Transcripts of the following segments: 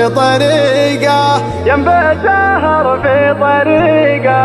في طريقه، ينبت سهر في طريقه.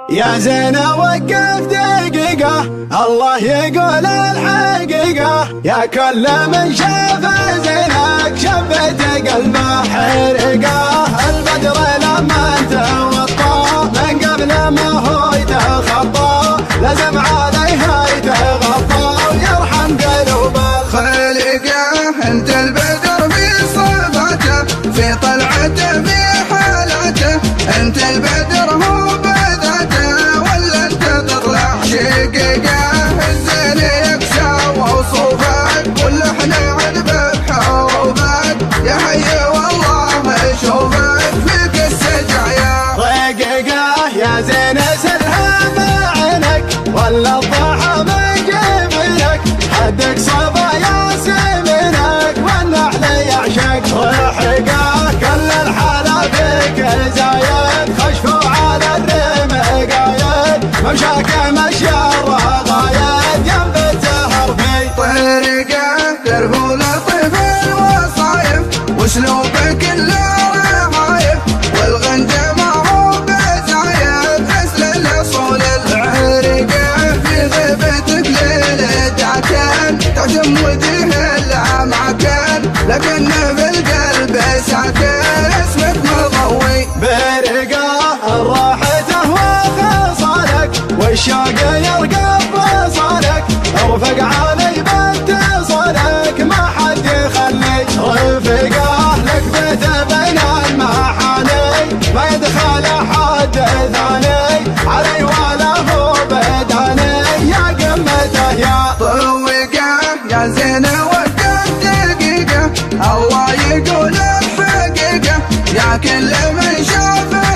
يا زينة وقف دقيقة، الله يقول الحقيقة، يا كل من شاف زينك شبت قلبه حرقه. البدر لما توطى من قبل ما هو يتخطى، لازم عليها يتغطى ويرحم قلوب الخليقة. انت البدر في صفاته، في طلعته في حالاته، انت البدر هو بذاته، ولا انت تطلع شقيقة. الزين يكسى وصوفك، واللحن عذب بحروفك، يا حي والله اشوفك فيك السجايا رقيقة. يا زين سلها بعينك، ولا الضحى من جبينك، حدك صبا يا سمينك، والنحل يعشق رحقه. كل الحلا فيك زايد، خشفوا على الرمق قايد، ممشاك مشي الرغايد، ينبت سهر في طريقه. دربه لطيف الوصايف، واسلوبك كله رهايف، والغنجه ما هو بزايد، اسل الاصول العريقه. في غيبتك ليلتين تعجم وجه الاماكن، لكن في القلب ساكن اسمك مضوي برقه. راحته وخصالك، والشوق يرقب بصالك، ارفق علي باتصالك، ما حد يخلي رفقه. لك بيت بين المحاني، ما يدخل حد ثاني علي ولا هو بداني، يا قمته يا طويقة. يا زينة وقف دقيقة، الله يقول الحقيقة، يا كل